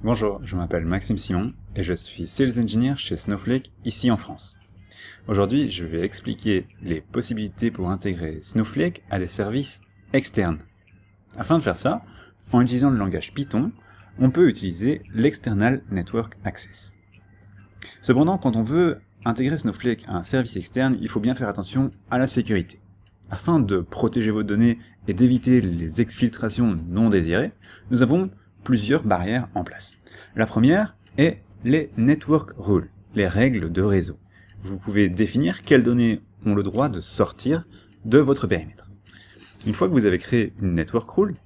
Bonjour, je m'appelle Maxime Simon et je suis Sales Engineer chez Snowflake ici en France. Aujourd'hui, je vais expliquer les possibilités pour intégrer Snowflake à des services externes. Afin de faire ça, en utilisant le langage Python, on peut utiliser l'External Network Access. Cependant, quand on veut intégrer Snowflake à un service externe, il faut bien faire attention à la sécurité. Afin de protéger vos données et d'éviter les exfiltrations non désirées, nous avons plusieurs barrières en place. La première est les Network Rules, les règles de réseau. Vous pouvez définir quelles données ont le droit de sortir de votre périmètre. Une fois que vous avez créé une Network Rule,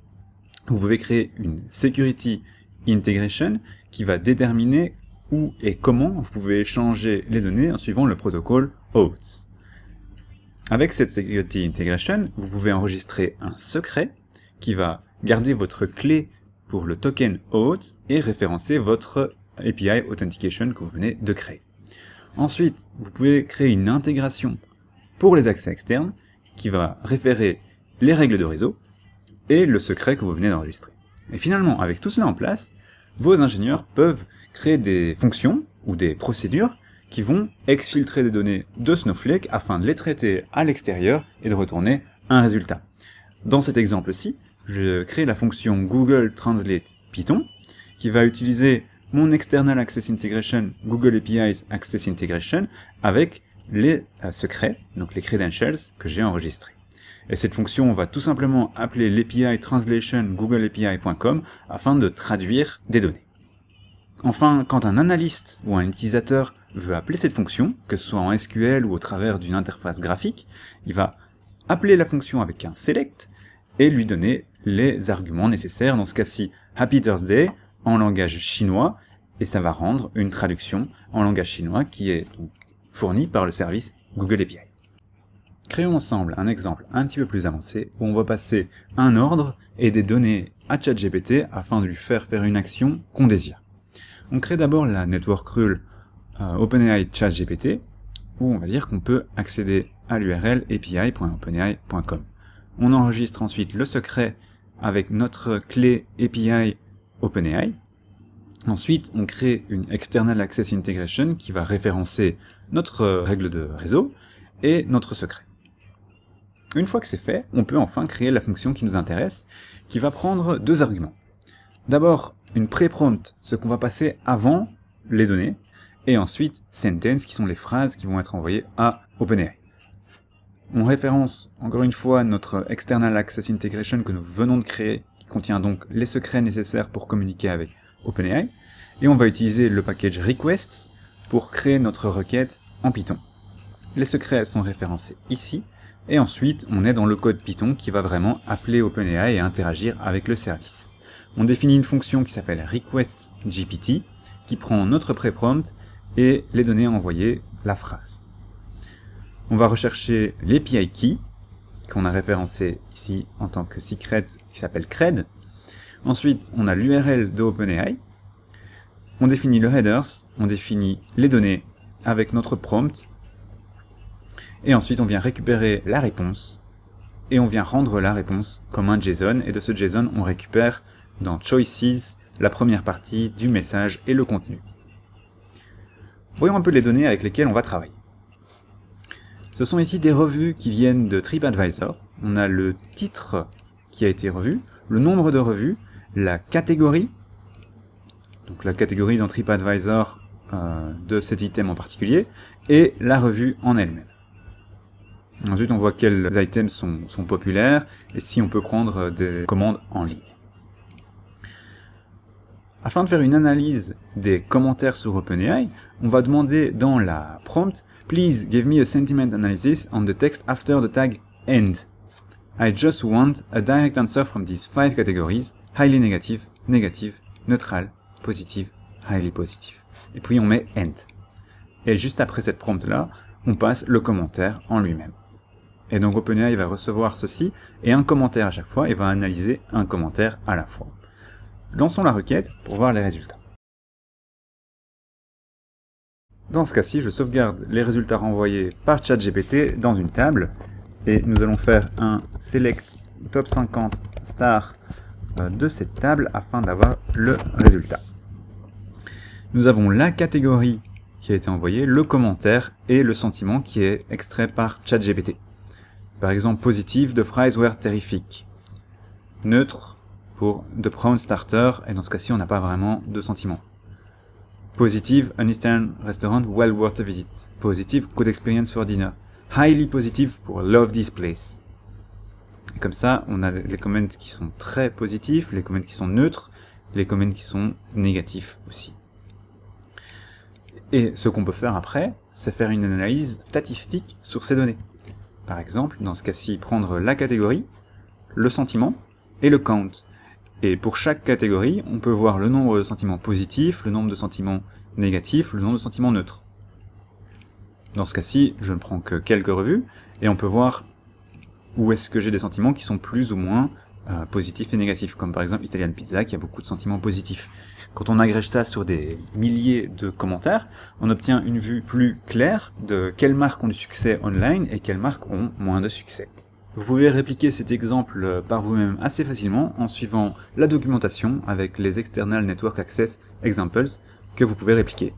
vous pouvez créer une Security Integration qui va déterminer où et comment vous pouvez échanger les données en suivant le protocole OAuth. Avec cette Security Integration, vous pouvez enregistrer un secret qui va garder votre clé pour le token OAuth et référencer votre API Authentication que vous venez de créer. Ensuite, vous pouvez créer une intégration pour les accès externes qui va référer les règles de réseau et le secret que vous venez d'enregistrer. Et finalement, avec tout cela en place, vos ingénieurs peuvent créer des fonctions ou des procédures qui vont exfiltrer des données de Snowflake afin de les traiter à l'extérieur et de retourner un résultat. Dans cet exemple-ci, je crée la fonction Google Translate Python qui va utiliser mon External Access Integration Google APIs Access Integration avec les secrets, donc les credentials que j'ai enregistrés. Et cette fonction, on va tout simplement appeler l'API Translation googleapi.com afin de traduire des données. Enfin, quand un analyste ou un utilisateur veut appeler cette fonction, que ce soit en SQL ou au travers d'une interface graphique, il va appeler la fonction avec un select et lui donner les arguments nécessaires, dans ce cas-ci Happy Thursday en langage chinois, et ça va rendre une traduction en langage chinois qui est donc fournie par le service Google API. Créons ensemble un exemple un petit peu plus avancé où on va passer un ordre et des données à ChatGPT afin de lui faire une action qu'on désire. On crée d'abord la Network Rule OpenAI ChatGPT où on va dire qu'on peut accéder à l'URL api.openai.com. On enregistre ensuite le secret avec notre clé API OpenAI. Ensuite, on crée une External Access Integration qui va référencer notre règle de réseau et notre secret. Une fois que c'est fait, on peut enfin créer la fonction qui nous intéresse, qui va prendre deux arguments. D'abord, une pré-prompt, ce qu'on va passer avant les données, et ensuite sentence, qui sont les phrases qui vont être envoyées à OpenAI. On référence encore une fois notre External Access Integration que nous venons de créer, qui contient donc les secrets nécessaires pour communiquer avec OpenAI, et on va utiliser le package requests pour créer notre requête en Python. Les secrets sont référencés ici, et ensuite on est dans le code Python qui va vraiment appeler OpenAI et interagir avec le service. On définit une fonction qui s'appelle requestGPT, qui prend notre pré-prompt et les données envoyées, la phrase. On va rechercher l'API key, qu'on a référencé ici en tant que secret, qui s'appelle cred. Ensuite, on a l'URL de OpenAI. On définit le headers, on définit les données avec notre prompt. Et ensuite, on vient récupérer la réponse. Et on vient rendre la réponse comme un JSON. Et de ce JSON, on récupère dans Choices la première partie du message et le contenu. Voyons un peu les données avec lesquelles on va travailler. Ce sont ici des revues qui viennent de TripAdvisor. On a le titre qui a été revu, le nombre de revues, la catégorie, donc la catégorie dans TripAdvisor de cet item en particulier, et la revue en elle-même. Ensuite, on voit quels items sont populaires, et si on peut prendre des commandes en ligne. Afin de faire une analyse des commentaires sur OpenAI, on va demander dans la prompt « Please give me a sentiment analysis on the text after the tag end. I just want a direct answer from these 5 categories, highly negative, negative, neutral, positive, highly positive. » Et puis on met « end ». Et juste après cette prompt-là, on passe le commentaire en lui-même. Et donc OpenAI va recevoir ceci, et un commentaire à chaque fois, et va analyser un commentaire à la fois. Lançons la requête pour voir les résultats. Dans ce cas-ci, je sauvegarde les résultats renvoyés par ChatGPT dans une table, et nous allons faire un select top 50 star de cette table afin d'avoir le résultat. Nous avons la catégorie qui a été envoyée, le commentaire et le sentiment qui est extrait par ChatGPT. Par exemple, positive, the fries were terrific. Neutre pour the prawn starter, et dans ce cas-ci, on n'a pas vraiment de sentiment. Positive, an Eastern restaurant well worth a visit. Positive, good experience for dinner. Highly positive pour love this place. Et comme ça, on a les comments qui sont très positifs, les comments qui sont neutres, les comments qui sont négatifs aussi. Et ce qu'on peut faire après, c'est faire une analyse statistique sur ces données. Par exemple, dans ce cas-ci, prendre la catégorie, le sentiment et le count. Et pour chaque catégorie, on peut voir le nombre de sentiments positifs, le nombre de sentiments négatifs, le nombre de sentiments neutres. Dans ce cas-ci, je ne prends que quelques revues, et on peut voir où est-ce que j'ai des sentiments qui sont plus ou moins positifs et négatifs, comme par exemple Italian Pizza, qui a beaucoup de sentiments positifs. Quand on agrège ça sur des milliers de commentaires, on obtient une vue plus claire de quelles marques ont du succès online et quelles marques ont moins de succès. Vous pouvez répliquer cet exemple par vous-même assez facilement en suivant la documentation avec les External Network Access Examples que vous pouvez répliquer.